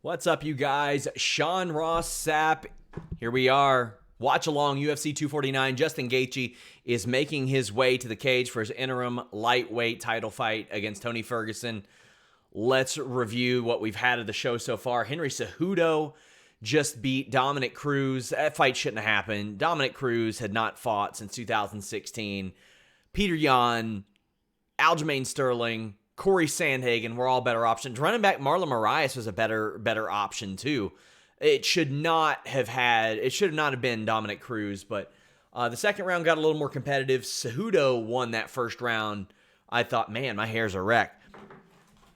What's up, you guys? Sean Ross Sapp. Here we are. Watch along UFC 249. Justin Gaethje is making his way to the cage for his interim lightweight title fight against Tony Ferguson. Let's review what we've had of the show so far. Henry Cejudo just beat Dominic Cruz. That fight shouldn't have happened. Dominic Cruz had not fought since 2016. Peter Yan, Aljamain Sterling, Corey Sandhagen were all better options. Running back Marlon Moraes was a better option too. It should not have been Dominic Cruz, but the second round got a little more competitive. Cejudo won that first round. I thought, man, my hair's a wreck.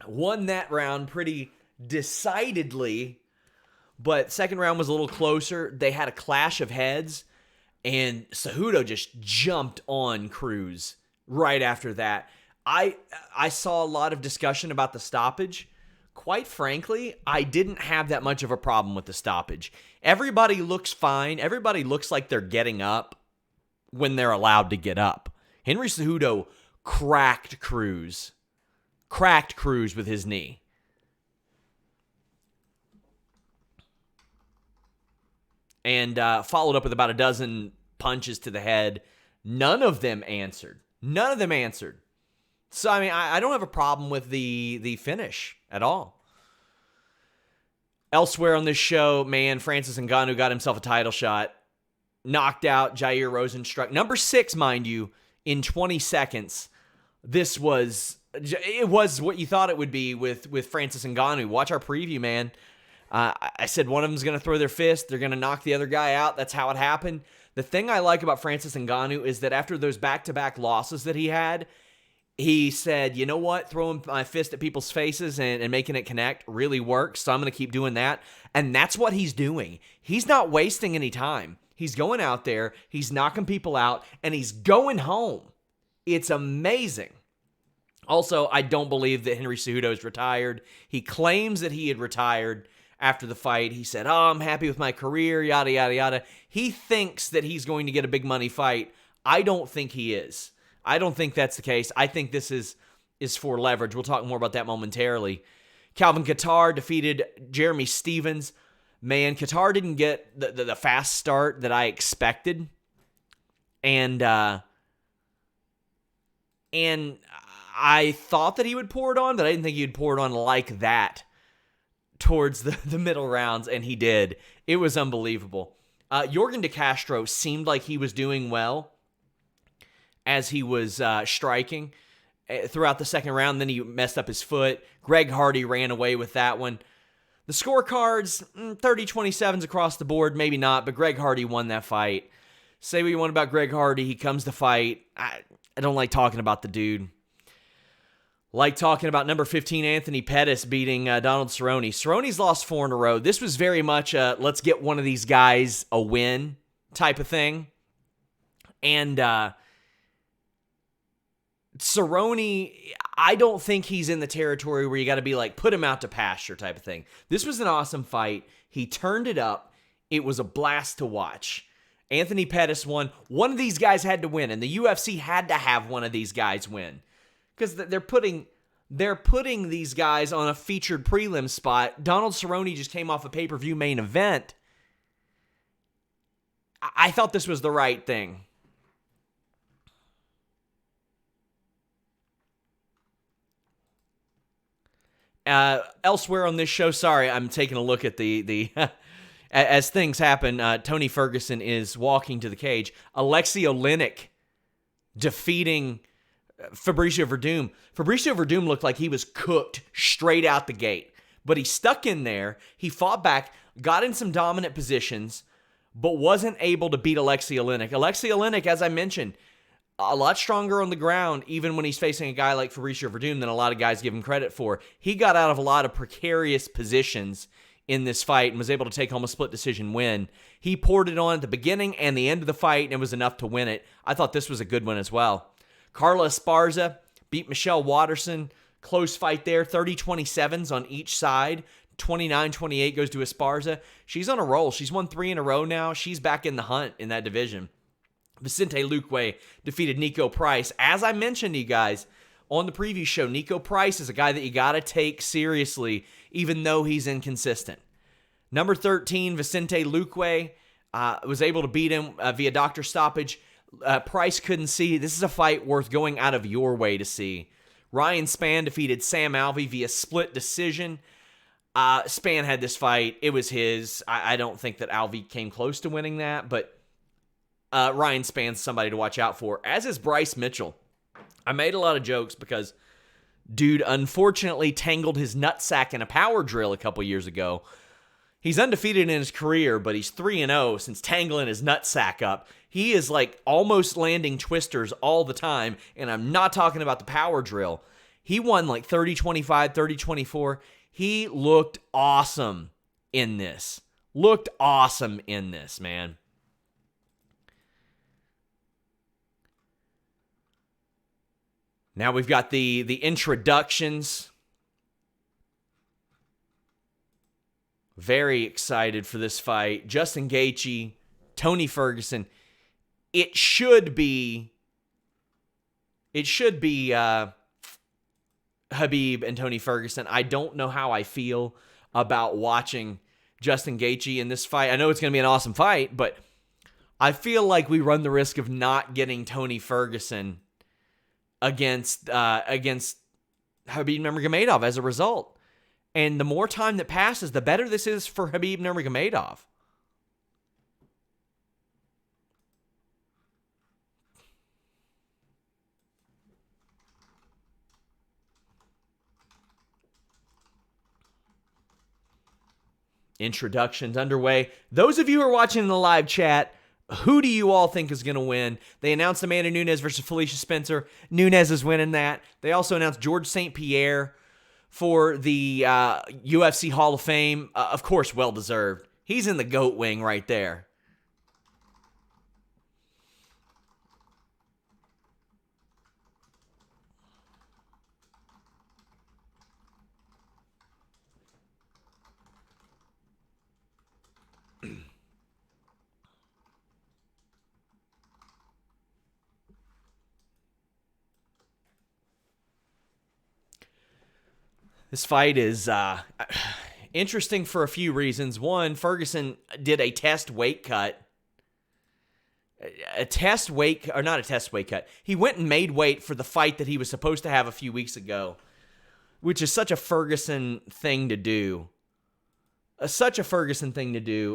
Won that round pretty decidedly, but second round was a little closer. They had a clash of heads, and Cejudo just jumped on Cruz right after that. I saw a lot of discussion about the stoppage. Quite frankly, I didn't have that much of a problem with the stoppage. Everybody looks fine. Everybody looks like they're getting up when they're allowed to get up. Henry Cejudo cracked Cruz with his knee. And followed up with about a dozen punches to the head. None of them answered. So, I mean, I don't have a problem with the finish at all. Elsewhere on this show, man, Francis Ngannou got himself a title shot. Knocked out Jair Rozenstruik. Number 6, mind you, in 20 seconds. It was what you thought it would be with Francis Ngannou. Watch our preview, man. I said one of them's going to throw their fist. They're going to knock the other guy out. That's how it happened. The thing I like about Francis Ngannou is that after those back-to-back losses that he had, he said, you know what? Throwing my fist at people's faces and making it connect really works, so I'm going to keep doing that. And that's what he's doing. He's not wasting any time. He's going out there, he's knocking people out, and he's going home. It's amazing. Also, I don't believe that Henry Cejudo is retired. He claims that he had retired after the fight. He said, I'm happy with my career, yada, yada, yada. He thinks that he's going to get a big money fight. I don't think he is. I don't think that's the case. I think this is for leverage. We'll talk more about that momentarily. Calvin Kattar defeated Jeremy Stephens. Man, Kattar didn't get the fast start that I expected. And I thought that he would pour it on, but I didn't think he'd pour it on like that towards the middle rounds, and he did. It was unbelievable. Yorgan De Castro seemed like he was doing well as he was striking throughout the second round. Then he messed up his foot. Greg Hardy ran away with that one. The scorecards, 30-27s across the board, maybe not, but Greg Hardy won that fight. Say what you want about Greg Hardy. He comes to fight. I don't like talking about the dude. Like talking about number 15, Anthony Pettis, beating Donald Cerrone. Cerrone's lost 4 in a row. This was very much a let's get one of these guys a win type of thing. And Cerrone, I don't think he's in the territory where you got to be like, put him out to pasture type of thing. This was an awesome fight. He turned it up. It was a blast to watch. Anthony Pettis won. One of these guys had to win, and the UFC had to have one of these guys win. Because they're putting these guys on a featured prelim spot. Donald Cerrone just came off a pay-per-view main event. I thought this was the right thing. Elsewhere on this show, sorry, I'm taking a look at the as things happen. Tony Ferguson is walking to the cage. Alexey Olynyk defeating Fabrizio Verdum. Fabrizio Verdum looked like he was cooked straight out the gate, but he stuck in there. He fought back, got in some dominant positions, but wasn't able to beat Alexey Olynyk. Alexey Olynyk, as I mentioned, a lot stronger on the ground, even when he's facing a guy like Fabrizio Verdum than a lot of guys give him credit for. He got out of a lot of precarious positions in this fight and was able to take home a split decision win. He poured it on at the beginning and the end of the fight, and it was enough to win it. I thought this was a good one as well. Carla Esparza beat Michelle Watterson. Close fight there, 30-27s on each side. 29-28 goes to Esparza. She's on a roll. She's won 3 in a row now. She's back in the hunt in that division. Vicente Luque defeated Nico Price. As I mentioned to you guys, on the preview show, Nico Price is a guy that you got to take seriously, even though he's inconsistent. Number 13, Vicente Luque, was able to beat him via doctor stoppage. Price couldn't see. This is a fight worth going out of your way to see. Ryan Spann defeated Sam Alvey via split decision. Spann had this fight. It was his. I don't think that Alvey came close to winning that, but Ryan Spann's somebody to watch out for, as is Bryce Mitchell. I made a lot of jokes because dude unfortunately tangled his nutsack in a power drill a couple years ago. He's undefeated in his career, but he's 3-0 since tangling his nutsack up. He is like almost landing twisters all the time, and I'm not talking about the power drill. He won like 30-25, 30-24. He looked awesome in this. Man. Now we've got the introductions. Very excited for this fight. Justin Gaethje, Tony Ferguson. It should be Habib and Tony Ferguson. I don't know how I feel about watching Justin Gaethje in this fight. I know it's going to be an awesome fight, but I feel like we run the risk of not getting Tony Ferguson against Habib Nurmagomedov as a result. And the more time that passes, the better this is for Habib Nurmagomedov. Introductions underway. Those of you who are watching in the live chat, who do you all think is going to win? They announced Amanda Nunes versus Felicia Spencer. Nunes is winning that. They also announced George St. Pierre for the UFC Hall of Fame. Of course, well-deserved. He's in the GOAT wing right there. This fight is interesting for a few reasons. One, Ferguson did a test weight cut. Not a test weight cut. He went and made weight for the fight that he was supposed to have a few weeks ago, which is such a Ferguson thing to do.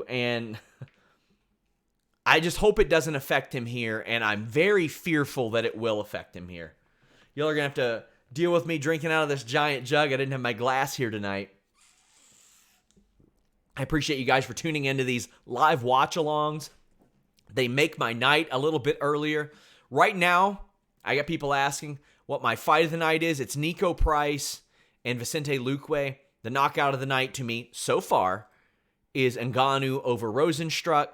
And I just hope it doesn't affect him here, and I'm very fearful that it will affect him here. Y'all are going to have to deal with me drinking out of this giant jug. I didn't have my glass here tonight. I appreciate you guys for tuning into these live watch-alongs. They make my night a little bit earlier. Right now, I got people asking what my fight of the night is. It's Nico Price and Vicente Luque. The knockout of the night to me so far is Ngannou over Rosenstruck.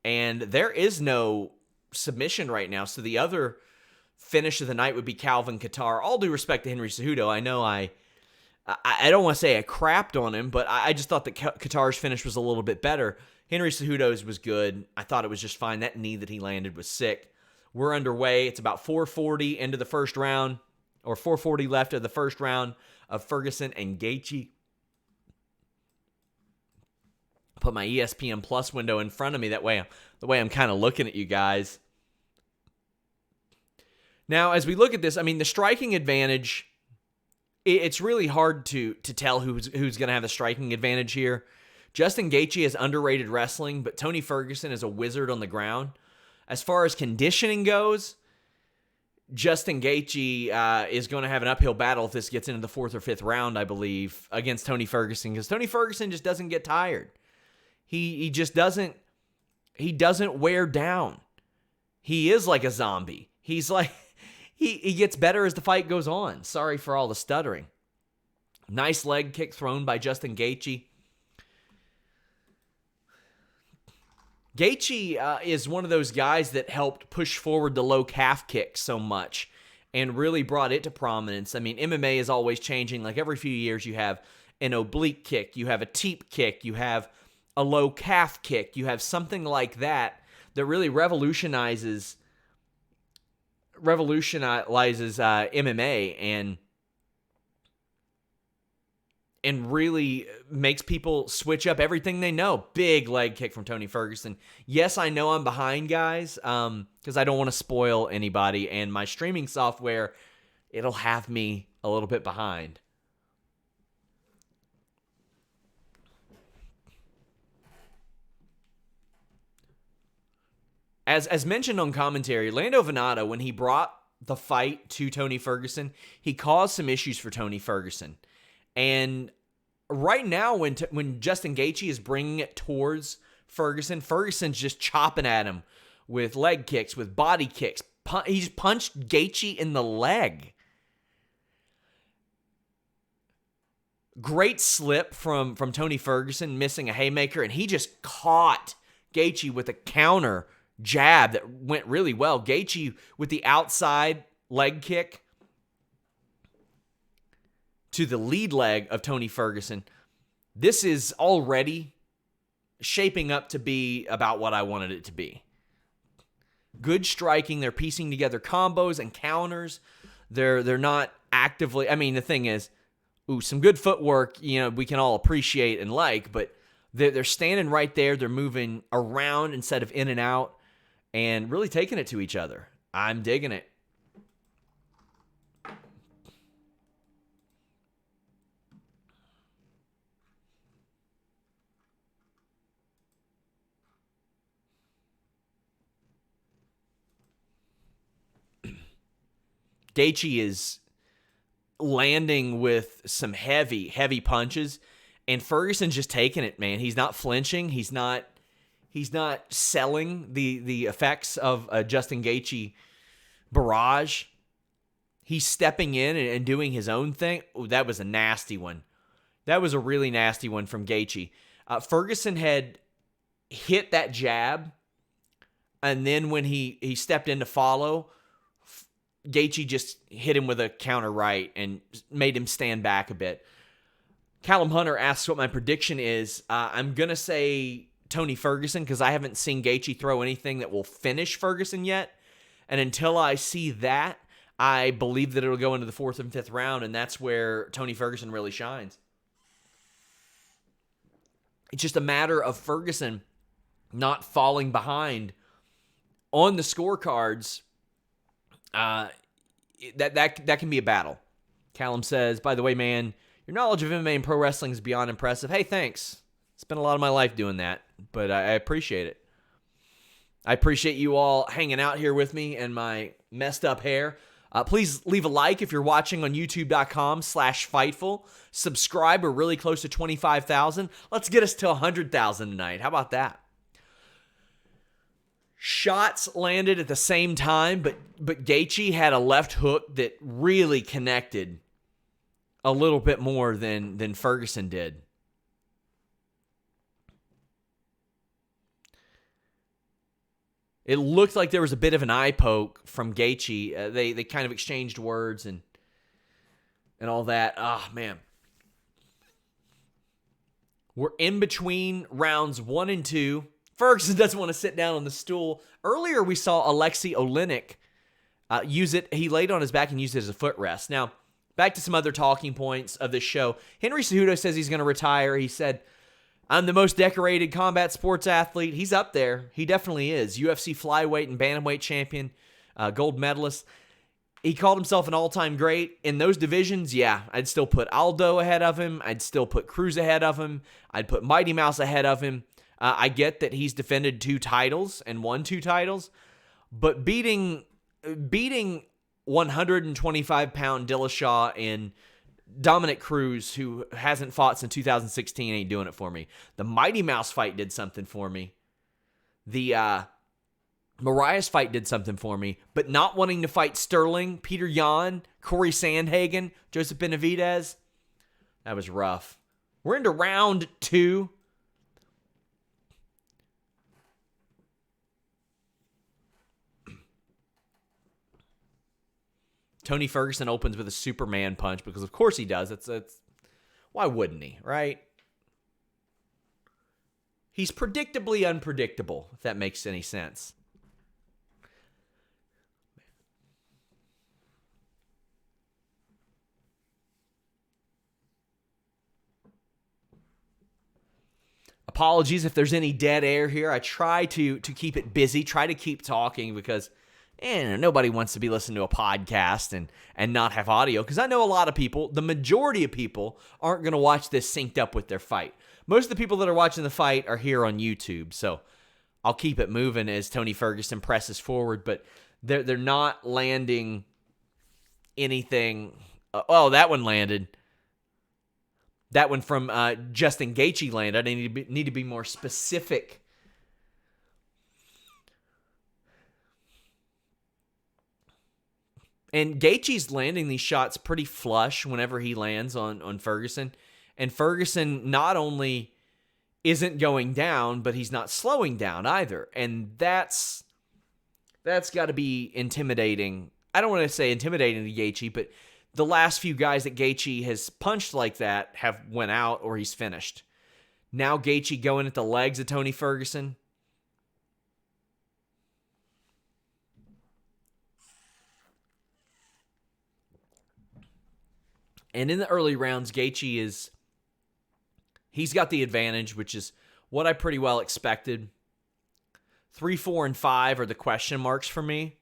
And there is no submission right now. So the other finish of the night would be Calvin Kattar. All due respect to Henry Cejudo. I know I don't want to say I crapped on him, but I just thought that Kattar's finish was a little bit better. Henry Cejudo's was good. I thought it was just fine. That knee that he landed was sick. We're underway. It's about 4:40 into the first round, or 4:40 left of the first round of Ferguson and Gaethje. Put my ESPN Plus window in front of me. The way I'm kind of looking at you guys. Now, as we look at this, I mean, the striking advantage, it's really hard to tell who's going to have the striking advantage here. Justin Gaethje is underrated wrestling, but Tony Ferguson is a wizard on the ground. As far as conditioning goes, Justin Gaethje is going to have an uphill battle if this gets into the 4th or 5th round, I believe, against Tony Ferguson, because Tony Ferguson just doesn't get tired. He just doesn't wear down. He is like a zombie. He's like... He gets better as the fight goes on. Sorry for all the stuttering. Nice leg kick thrown by Justin Gaethje. Gaethje is one of those guys that helped push forward the low calf kick so much and really brought it to prominence. I mean, MMA is always changing. Like every few years you have an oblique kick, you have a teep kick, you have a low calf kick, you have something like that that really revolutionizes revolutionizes MMA and really makes people switch up everything they know. Big leg kick from Tony Ferguson. Yes, I know I'm behind, guys, because I don't want to spoil anybody, and my streaming software, it'll have me a little bit behind. As mentioned on commentary, Lando Venata, when he brought the fight to Tony Ferguson, he caused some issues for Tony Ferguson. And right now, when Justin Gaethje is bringing it towards Ferguson, Ferguson's just chopping at him with leg kicks, with body kicks. He just punched Gaethje in the leg. Great slip from Tony Ferguson, missing a haymaker, and he just caught Gaethje with a counter jab that went really well. Gaethje with the outside leg kick to the lead leg of Tony Ferguson. This is already shaping up to be about what I wanted it to be. Good striking. They're piecing together combos and counters. They're not actively... I mean, the thing is, some good footwork, we can all appreciate and like, but they're standing right there. They're moving around instead of in and out and really taking it to each other. I'm digging it. Gaethje is landing with some heavy, heavy punches, and Ferguson's just taking it, man. He's not flinching. He's not selling the effects of a Justin Gaethje barrage. He's stepping in and doing his own thing. Ooh, that was a nasty one. That was a really nasty one from Gaethje. Ferguson had hit that jab, and then when he stepped in to follow, Gaethje just hit him with a counter right and made him stand back a bit. Callum Hunter asks what my prediction is. I'm going to say Tony Ferguson because I haven't seen Gaethje throw anything that will finish Ferguson yet. And until I see that, I believe that it'll go into the 4th and 5th round, and that's where Tony Ferguson really shines. It's just a matter of Ferguson not falling behind on the scorecards. That can be a battle. Callum says, by the way, man, your knowledge of MMA and pro wrestling is beyond impressive. Hey, thanks. Spent a lot of my life doing that, but I appreciate it. I appreciate you all hanging out here with me and my messed up hair. Please leave a like if you're watching on youtube.com/Fightful. Subscribe. We're really close to 25,000. Let's get us to 100,000 tonight. How about that? Shots landed at the same time, but Gaethje had a left hook that really connected a little bit more than Ferguson did. It looked like there was a bit of an eye poke from Gaethje. They kind of exchanged words and all that. Oh, man. We're in between rounds 1 and 2. Ferguson doesn't want to sit down on the stool. Earlier, we saw Alexey Olynyk use it. He laid on his back and used it as a footrest. Now, back to some other talking points of this show. Henry Cejudo says he's going to retire. He said, I'm the most decorated combat sports athlete. He's up there. He definitely is. UFC flyweight and bantamweight champion, gold medalist. He called himself an all-time great. In those divisions, yeah, I'd still put Aldo ahead of him. I'd still put Cruz ahead of him. I'd put Mighty Mouse ahead of him. I get that he's defended 2 titles and won 2 titles, but beating 125-pound Dillashaw and Dominic Cruz, who hasn't fought since 2016, ain't doing it for me. The Mighty Mouse fight did something for me. The Marias fight did something for me, but not wanting to fight Sterling, Peter Yan, Corey Sandhagen, Joseph Benavidez, that was rough. We're into round 2. Tony Ferguson opens with a Superman punch because, of course, he does. It's why wouldn't he, right? He's predictably unpredictable, if that makes any sense. apologies if there's any dead air here. I try to keep it busy, try to keep talking because nobody wants to be listening to a podcast and not have audio, because I know a lot of people, the majority of people, aren't going to watch this synced up with their fight. Most of the people that are watching the fight are here on YouTube, so I'll keep it moving as Tony Ferguson presses forward, but they're not landing anything. Oh, that one landed. That one from Justin Gaethje landed. I need to be more specific. And Gaethje's landing these shots pretty flush whenever he lands on Ferguson. And Ferguson not only isn't going down, but he's not slowing down either. And that's got to be intimidating. I don't want to say intimidating to Gaethje, but the last few guys that Gaethje has punched like that have went out or he's finished. Now Gaethje going at the legs of Tony Ferguson. And in the early rounds, Gaethje he's got the advantage, which is what I pretty well expected. 3, 4, and 5 are the question marks for me.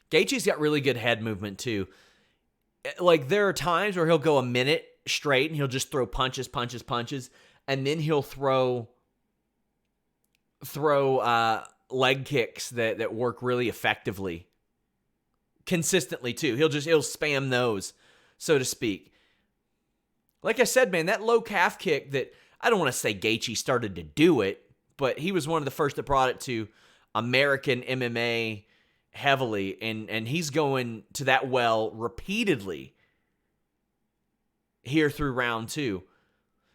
Gaethje's got really good head movement too. Like, there are times where he'll go a minute straight and he'll just throw punches, and then he'll throw leg kicks that work really effectively, consistently too. He'll spam those, so to speak. Like I said, man, that low calf kick that, I don't want to say Gaethje started to do it, but he was one of the first that brought it to American MMA heavily, and he's going to that well repeatedly here through round 2.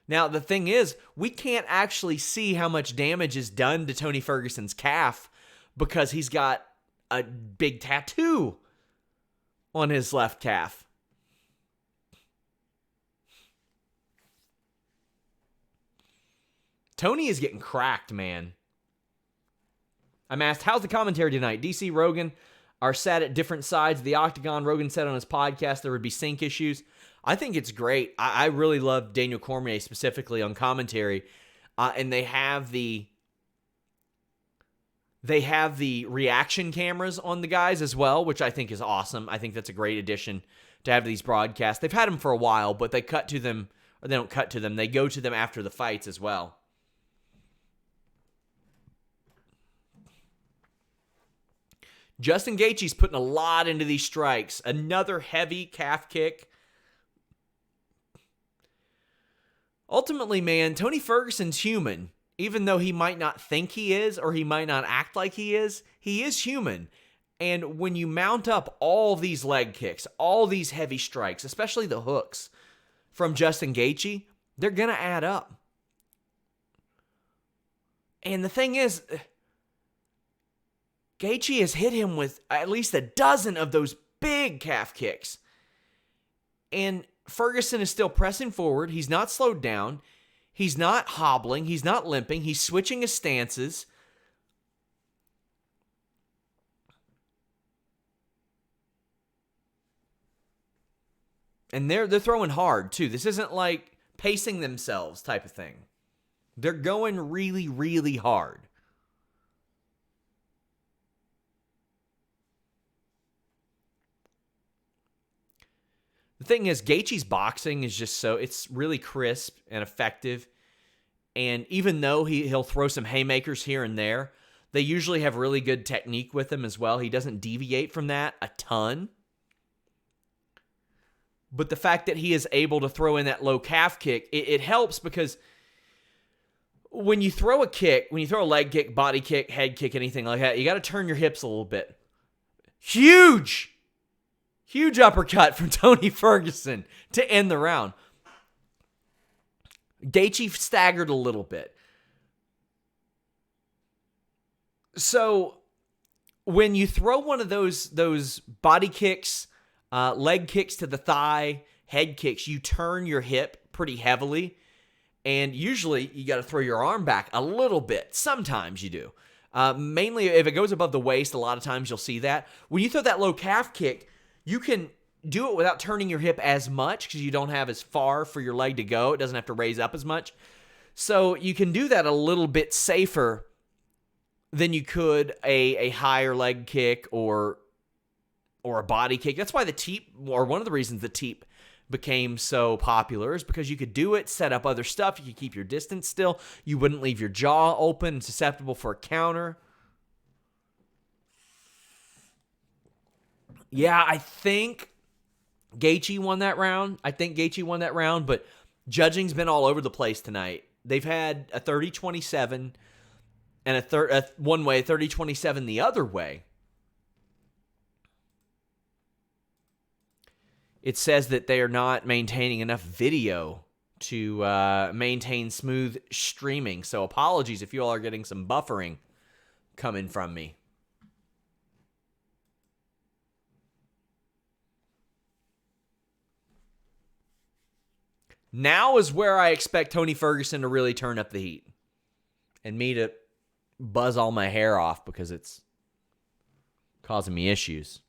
Now, the thing is, we can't actually see how much damage is done to Tony Ferguson's calf because he's got a big tattoo on his left calf. Tony is getting cracked, man. I'm asked, how's the commentary tonight? DC, Rogan are sat at different sides of the octagon. Rogan said on his podcast there would be sync issues. I think it's great. I really love Daniel Cormier specifically on commentary. And they have the reaction cameras on the guys as well, which I think is awesome. I think that's a great addition to have these broadcasts. They've had them for a while, but they cut to them, or they don't cut to them. They go to them after the fights as well. Justin Gaethje's putting a lot into these strikes. Another heavy calf kick. Ultimately, man, Tony Ferguson's human. Even though he might not think he is, or he might not act like he is human. And when you mount up all these leg kicks, all these heavy strikes, especially the hooks from Justin Gaethje, they're going to add up. And the thing is, Gaethje has hit him with at least a dozen of those big calf kicks. And Ferguson is still pressing forward. He's not slowed down. He's not hobbling. He's not limping. He's switching his stances. And they're throwing hard, too. This isn't like pacing themselves type of thing. They're going really, really hard. The thing is, Gaethje's boxing is just it's really crisp and effective. And even though he'll throw some haymakers here and there, they usually have really good technique with him as well. He doesn't deviate from that a ton. But the fact that he is able to throw in that low calf kick, it helps, because when you throw a kick, when you throw a leg kick, body kick, head kick, anything like that, you got to turn your hips a little bit. Huge uppercut from Tony Ferguson to end the round. Gaethje staggered a little bit. So when you throw one of those body kicks, leg kicks to the thigh, head kicks, you turn your hip pretty heavily. And usually you got to throw your arm back a little bit. Sometimes you do. Mainly if it goes above the waist, a lot of times you'll see that. When you throw that low calf kick, you can do it without turning your hip as much because you don't have as far for your leg to go. It doesn't have to raise up as much. So you can do that a little bit safer than you could a higher leg kick or a body kick. That's why the teep, or one of the reasons the teep became so popular, is because you could do it, set up other stuff. You could keep your distance still. You wouldn't leave your jaw open and susceptible for a counter. Yeah, I think Gaethje won that round. But judging's been all over the place tonight. They've had a 30-27 and a one way, 30-27 the other way. It says that they are not maintaining enough video to maintain smooth streaming. So apologies if you all are getting some buffering coming from me. Now is where I expect Tony Ferguson to really turn up the heat. And me to buzz all my hair off because it's causing me issues.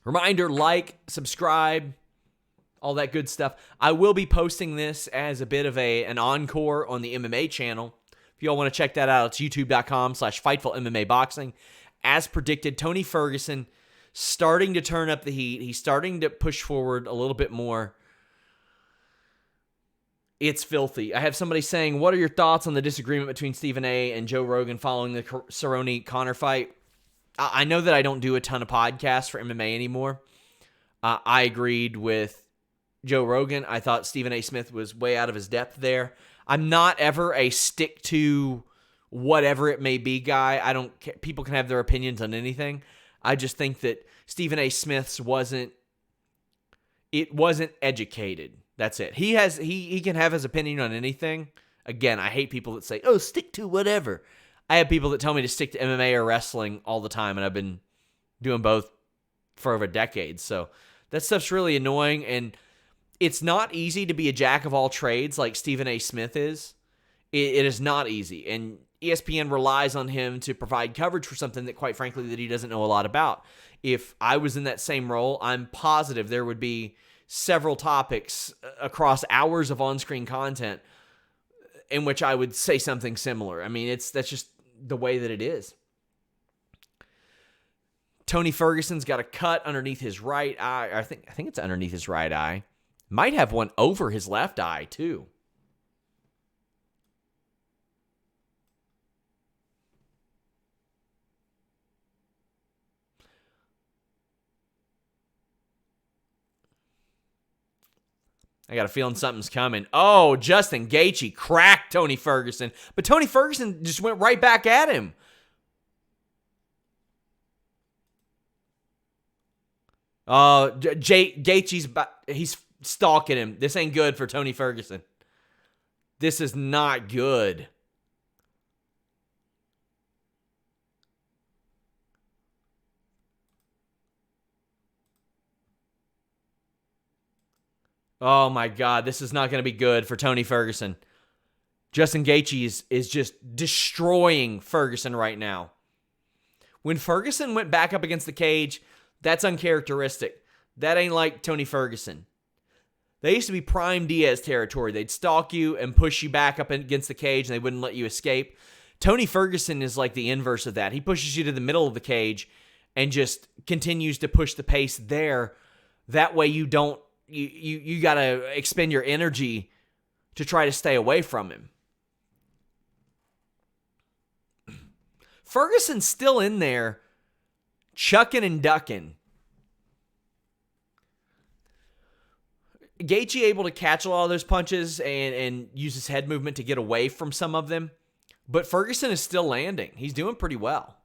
Reminder, like, subscribe, all that good stuff. I will be posting this as a bit of an encore on the MMA channel. If you all want to check that out, it's youtube.com/FightfulMMA Boxing. As predicted, Tony Ferguson starting to turn up the heat. He's starting to push forward a little bit more. It's filthy. I have somebody saying, what are your thoughts on the disagreement between Stephen A. and Joe Rogan following the Cerrone-Conor fight? I know that I don't do a ton of podcasts for MMA anymore. I agreed with Joe Rogan. I thought Stephen A. Smith was way out of his depth there. I'm not ever a stick to whatever it may be guy. I don't care. People can have their opinions on anything. I just think that Stephen A. Smith's wasn't educated. That's it. He can have his opinion on anything. Again, I hate people that say, "Oh, stick to whatever." I have people that tell me to stick to MMA or wrestling all the time, and I've been doing both for over decades. So that stuff's really annoying, and it's not easy to be a jack of all trades like Stephen A. Smith is. It is not easy, and ESPN relies on him to provide coverage for something that, quite frankly, that he doesn't know a lot about. If I was in that same role, I'm positive there would be several topics across hours of on-screen content in which I would say something similar. I mean, that's just the way that it is. Tony Ferguson's got a cut underneath his right eye. I think it's underneath his right eye. Might have one over his left eye, too. I got a feeling something's coming. Oh, Justin Gaethje cracked Tony Ferguson, but Tony Ferguson just went right back at him. Gaethje's he's stalking him. This ain't good for Tony Ferguson. This is not good. Oh my God, this is not going to be good for Tony Ferguson. Justin Gaethje is just destroying Ferguson right now. When Ferguson went back up against the cage, that's uncharacteristic. That ain't like Tony Ferguson. They used to be prime Diaz territory. They'd stalk you and push you back up against the cage, and they wouldn't let you escape. Tony Ferguson is like the inverse of that. He pushes you to the middle of the cage and just continues to push the pace there. That way you don't You got to expend your energy to try to stay away from him. Ferguson's still in there, chucking and ducking. Gaethje able to catch a lot of those punches and use his head movement to get away from some of them. But Ferguson is still landing. He's doing pretty well.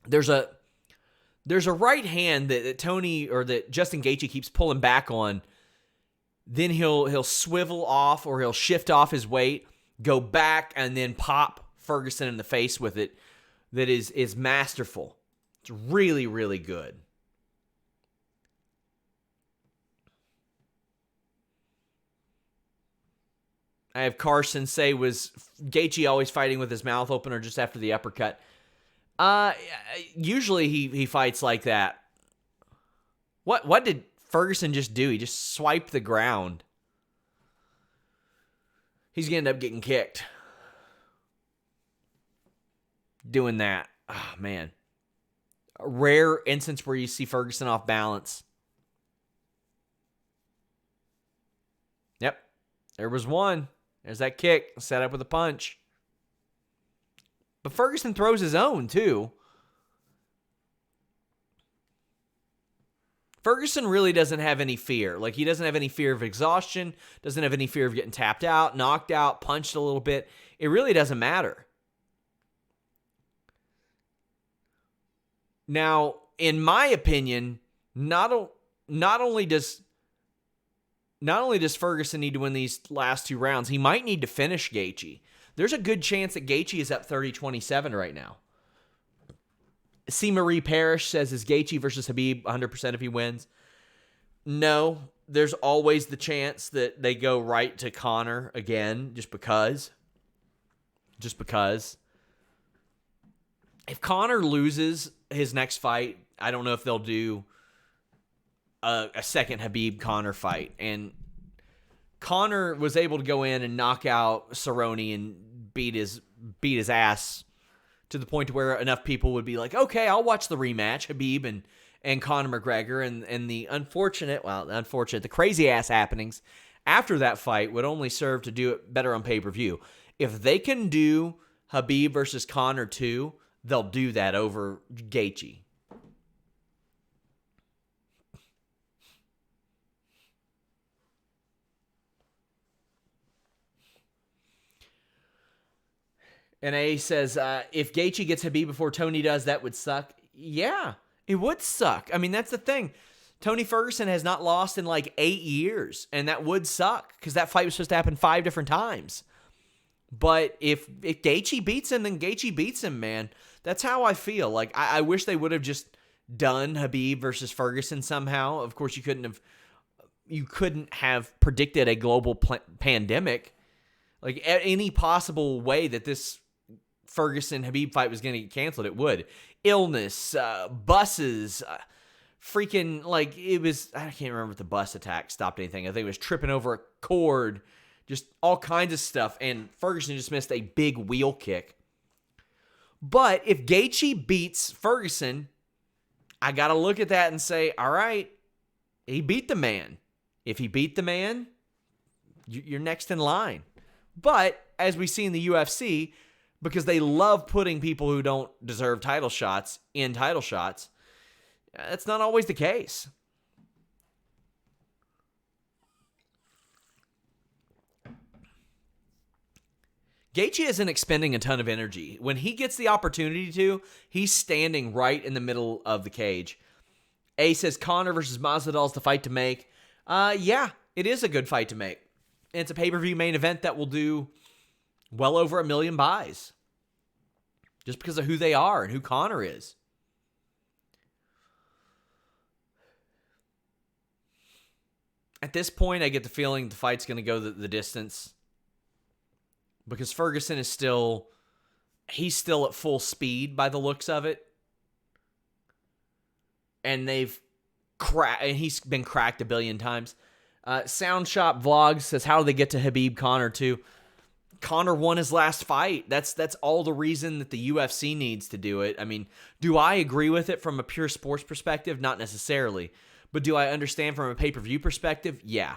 There's a right hand that Tony or that Justin Gaethje keeps pulling back on. Then he'll swivel off or he'll shift off his weight, go back, and then pop Ferguson in the face with it. That is masterful. It's really, really good. I have Carson say, was Gaethje always fighting with his mouth open or just after the uppercut? Usually he fights like that. What did Ferguson just do? He just swiped the ground. He's going to end up getting kicked. Doing that. Oh, man. A rare instance where you see Ferguson off balance. Yep. There was one. There's that kick set up with a punch. But Ferguson throws his own, too. Ferguson really doesn't have any fear. Like, he doesn't have any fear of exhaustion, doesn't have any fear of getting tapped out, knocked out, punched a little bit. It really doesn't matter. Now, in my opinion, not only does Ferguson need to win these last two rounds, he might need to finish Gaethje. There's a good chance that Gaethje is up 30-27 right now. C. Marie Parrish says, is Gaethje versus Khabib 100% if he wins? No, there's always the chance that they go right to Conor again, just because. If Conor loses his next fight, I don't know if they'll do a second Khabib-Conor fight. And Conor was able to go in and knock out Cerrone and beat his ass to the point where enough people would be like, okay, I'll watch the rematch, Khabib and Conor McGregor, and the the crazy-ass happenings after that fight would only serve to do it better on pay-per-view. If they can do Khabib versus Conor 2, they'll do that over Gaethje. And A says, if Gaethje gets Khabib before Tony does, that would suck. Yeah, it would suck. I mean, that's the thing. Tony Ferguson has not lost in like 8 years, and that would suck because that fight was supposed to happen 5 different times. But if Gaethje beats him, then Gaethje beats him, man. That's how I feel. Like, I wish they would have just done Khabib versus Ferguson somehow. Of course, you couldn't have predicted a global pandemic. Like, any possible way that this Ferguson-Khabib fight was going to get canceled, it would. Illness, buses, freaking, like, it was, I can't remember if the bus attack stopped anything. I think it was tripping over a cord, just all kinds of stuff, and Ferguson just missed a big wheel kick. But if Gaethje beats Ferguson, I got to look at that and say, all right, he beat the man. If he beat the man, you're next in line. But as we see in the UFC, because they love putting people who don't deserve title shots in title shots, that's not always the case. Gaethje isn't expending a ton of energy. When he gets the opportunity to, he's standing right in the middle of the cage. A says Conor versus Masvidal is the fight to make. Yeah, it is a good fight to make. And it's a pay-per-view main event that will do well over 1 million buys. Just because of who they are and who Conor is. At this point, I get the feeling the fight's going to go the distance. Because Ferguson is he's still at full speed by the looks of it. And he's been cracked 1 billion times. Sound Shop Vlogs says, how do they get to Khabib Conor 2? Conor won his last fight. That's all the reason that the UFC needs to do it. I mean, do I agree with it from a pure sports perspective? Not necessarily. But do I understand from a pay-per-view perspective? Yeah.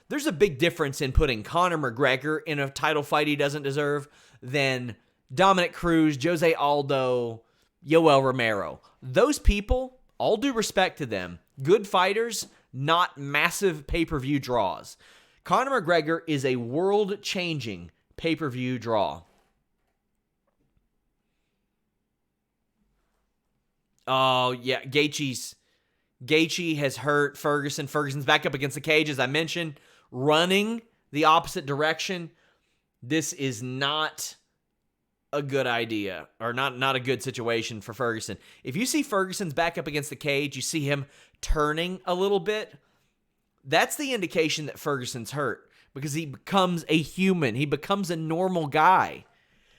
There's a big difference in putting Conor McGregor in a title fight he doesn't deserve than Dominic Cruz, Jose Aldo, Yoel Romero. Those people, all due respect to them, good fighters, not massive pay-per-view draws. Conor McGregor is a world-changing pay-per-view draw. Oh, yeah, Gaethje has hurt Ferguson. Ferguson's back up against the cage, as I mentioned, running the opposite direction. This is not a good idea, or not a good situation for Ferguson. If you see Ferguson's back up against the cage, you see him turning a little bit, that's the indication that Ferguson's hurt. because he becomes a human. He becomes a normal guy.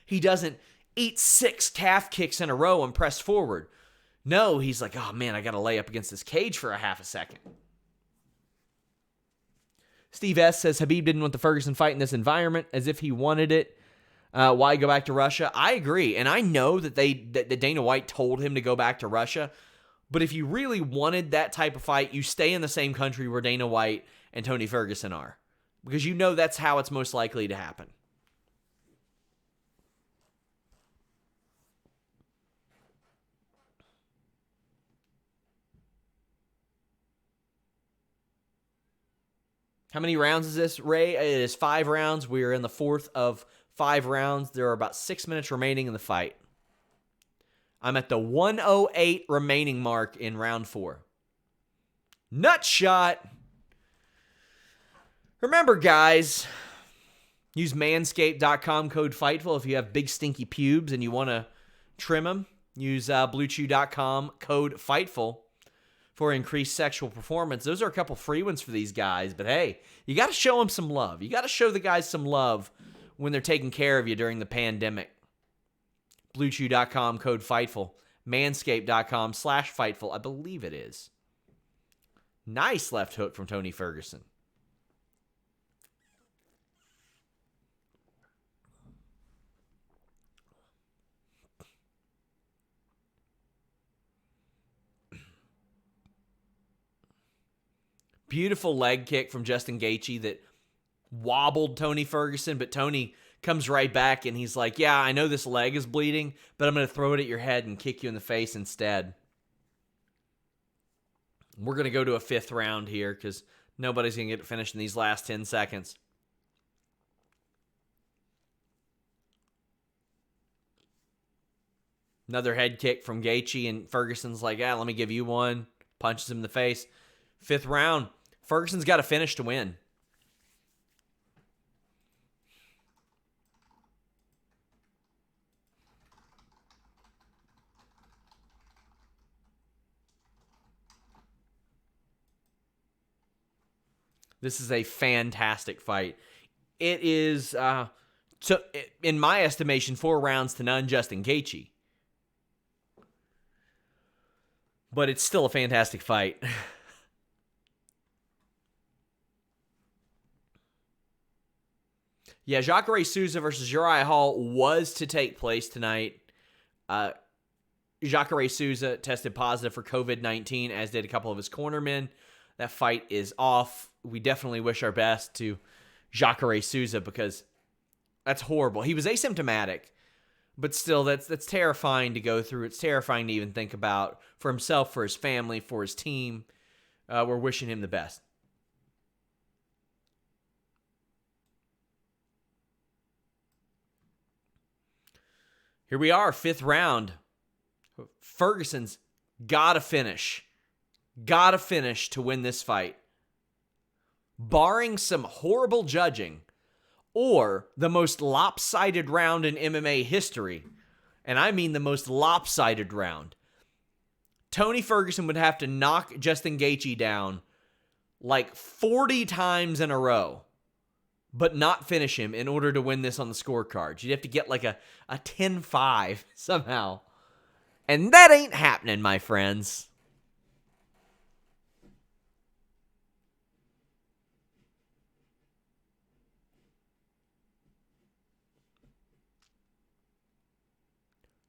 He doesn't eat 6 calf kicks in a row and press forward. No, he's like, oh man, I got to lay up against this cage for a half a second. Steve S. says Khabib didn't want the Ferguson fight in this environment, as if he wanted it. Why go back to Russia? I agree, and I know that that Dana White told him to go back to Russia, but if you really wanted that type of fight, you stay in the same country where Dana White and Tony Ferguson are, because you know that's how it's most likely to happen. How many rounds is this, Ray? It is 5 rounds. We are in the 4th of 5 rounds. There are about 6 minutes remaining in the fight. I'm at the 1:08 remaining mark in round 4. Nut shot. Remember, guys, use manscaped.com code Fightful if you have big stinky pubes and you want to trim them. Use bluechew.com code Fightful for increased sexual performance. Those are a couple free ones for these guys, but hey, you got to show them some love. You got to show the guys some love when they're taking care of you during the pandemic. BlueChew.com code Fightful. Manscaped.com/Fightful. I believe it is. Nice left hook from Tony Ferguson. Beautiful leg kick from Justin Gaethje that wobbled Tony Ferguson, but Tony comes right back and he's like, yeah, I know this leg is bleeding, but I'm going to throw it at your head and kick you in the face instead. We're going to go to a 5th round here because nobody's going to get it finished in these last 10 seconds. Another head kick from Gaethje, and Ferguson's like, let me give you one. Punches him in the face. 5th round. Ferguson's got to finish to win. This is a fantastic fight. It is, in my estimation, 4 rounds to none, Justin Gaethje. But it's still a fantastic fight. Yeah, Jacare Souza versus Uriah Hall was to take place tonight. Jacare Souza tested positive for COVID-19, as did a couple of his cornermen. That fight is off. We definitely wish our best to Jacare Souza because that's horrible. He was asymptomatic, but still, that's terrifying to go through. It's terrifying to even think about for himself, for his family, for his team. We're wishing him the best. Here we are, 5th round. Ferguson's got to finish. Got to finish to win this fight. Barring some horrible judging or the most lopsided round in MMA history, and I mean the most lopsided round, Tony Ferguson would have to knock Justin Gaethje down like 40 times in a row, but not finish him in order to win this on the scorecards. You'd have to get like a 10-5 somehow. And that ain't happening, my friends.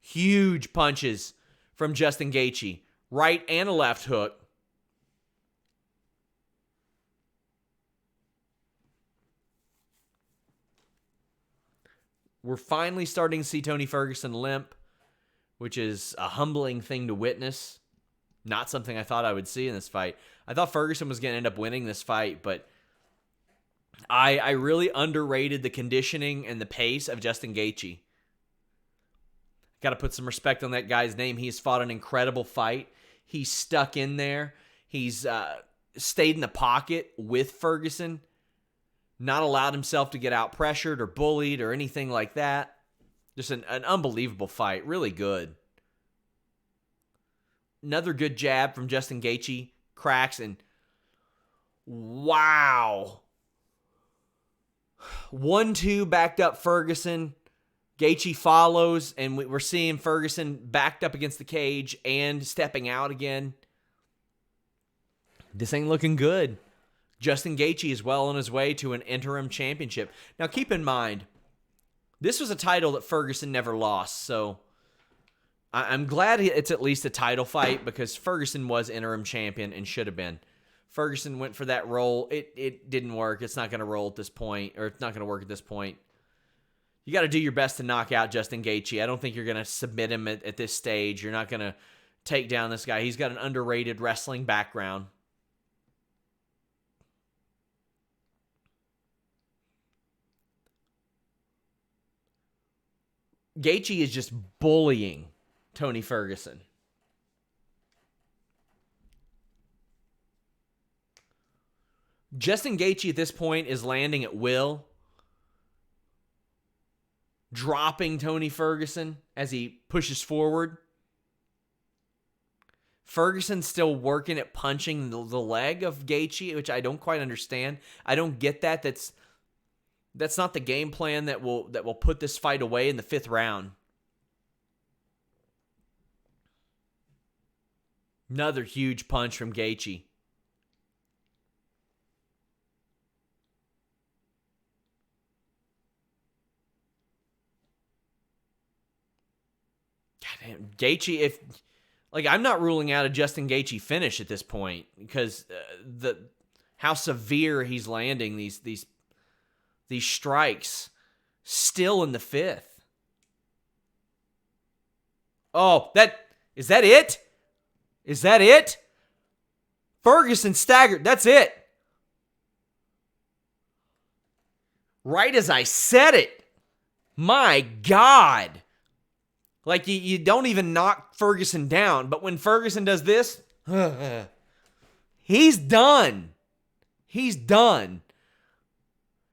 Huge punches from Justin Gaethje. Right and a left hook. We're finally starting to see Tony Ferguson limp, which is a humbling thing to witness. Not something I thought I would see in this fight. I thought Ferguson was going to end up winning this fight, but I really underrated the conditioning and the pace of Justin Gaethje. Got to put some respect on that guy's name. He's fought an incredible fight. He's stuck in there. He's stayed in the pocket with Ferguson. Not allowed himself to get out pressured or bullied or anything like that. Just an unbelievable fight. Really good. Another good jab from Justin Gaethje. Cracks and wow. 1-2 backed up Ferguson. Gaethje follows, and we're seeing Ferguson backed up against the cage and stepping out again. This ain't looking good. Justin Gaethje is well on his way to an interim championship. Now, keep in mind, this was a title that Ferguson never lost, so I'm glad it's at least a title fight because Ferguson was interim champion and should have been. Ferguson went for that role. It didn't work. It's not going to roll at this point, or it's not going to work at this point. You got to do your best to knock out Justin Gaethje. I don't think you're going to submit him at this stage. You're not going to take down this guy. He's got an underrated wrestling background. Gaethje is just bullying Tony Ferguson. Justin Gaethje at this point is landing at will, dropping Tony Ferguson as he pushes forward. Ferguson's still working at punching the leg of Gaethje, which I don't quite understand. I don't get that. That's not the game plan that will put this fight away in the 5th round. Another huge punch from Gaethje. Goddamn, Gaethje, I'm not ruling out a Justin Gaethje finish at this point because how severe he's landing these strikes still in the 5th. Oh, is that it? Is that it? Ferguson staggered. That's it. Right as I said it. My God. Like, you don't even knock Ferguson down, but when Ferguson does this, he's done. He's done.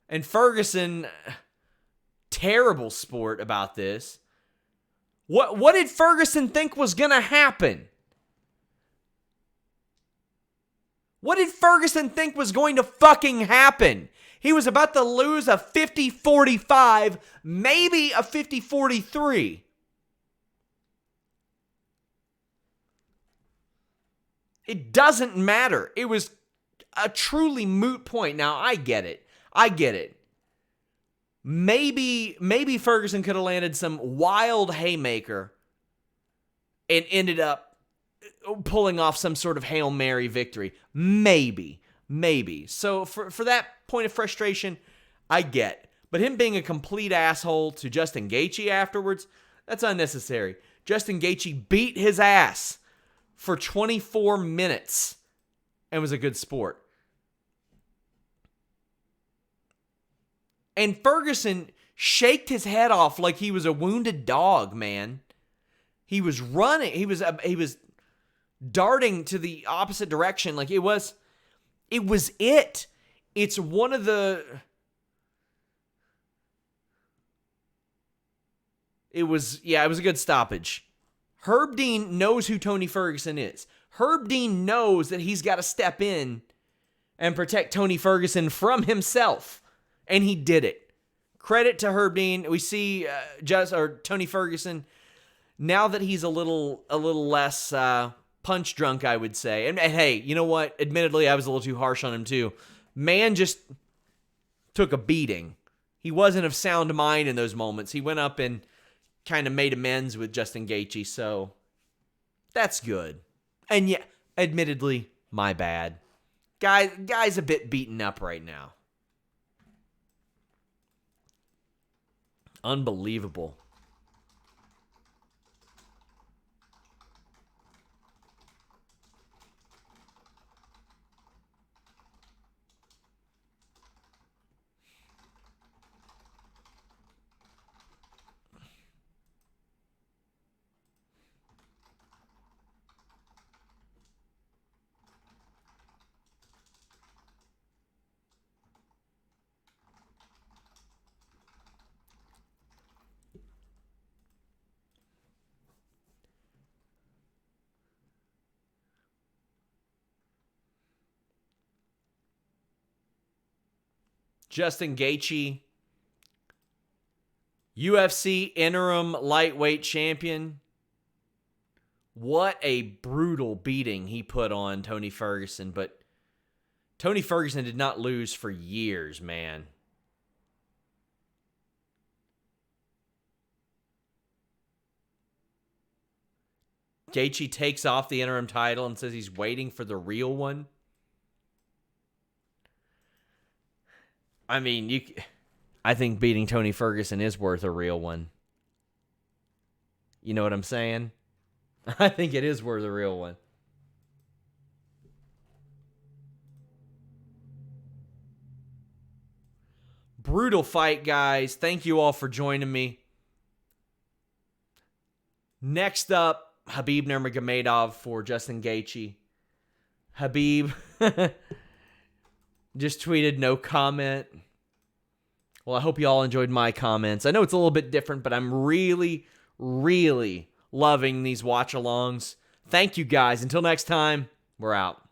And Ferguson, terrible sport about this. What did Ferguson think was going to happen? What did Ferguson think was going to fucking happen? He was about to lose a 50-45, maybe a 50-43. It doesn't matter. It was a truly moot point. Now, I get it. Maybe Ferguson could have landed some wild haymaker and ended up pulling off some sort of Hail Mary victory. Maybe. So for that point of frustration, I get. But him being a complete asshole to Justin Gaethje afterwards, that's unnecessary. Justin Gaethje beat his ass for 24 minutes and was a good sport. And Ferguson shaked his head off like he was a wounded dog, man. He was running. He was darting to the opposite direction. Like it was it. It's one of the... It was a good stoppage. Herb Dean knows who Tony Ferguson is. Herb Dean knows that he's got to step in and protect Tony Ferguson from himself. And he did it. Credit to Herb Dean. We see Tony Ferguson, now that he's a little less punch drunk, I would say. And hey, you know what? Admittedly, I was a little too harsh on him too. Man just took a beating. He wasn't of sound mind in those moments. He went up and kind of made amends with Justin Gaethje, so that's good. And yeah, admittedly, my bad. Guy's a bit beaten up right now. Unbelievable. Justin Gaethje, UFC interim lightweight champion. What a brutal beating he put on Tony Ferguson, but Tony Ferguson did not lose for years, man. Gaethje takes off the interim title and says he's waiting for the real one. I mean, I think beating Tony Ferguson is worth a real one. You know what I'm saying? I think it is worth a real one. Brutal fight, guys. Thank you all for joining me. Next up, Khabib Nurmagomedov for Justin Gaethje. Khabib just tweeted no comment. Well, I hope you all enjoyed my comments. I know it's a little bit different, but I'm really, really loving these watch-alongs. Thank you, guys. Until next time, we're out.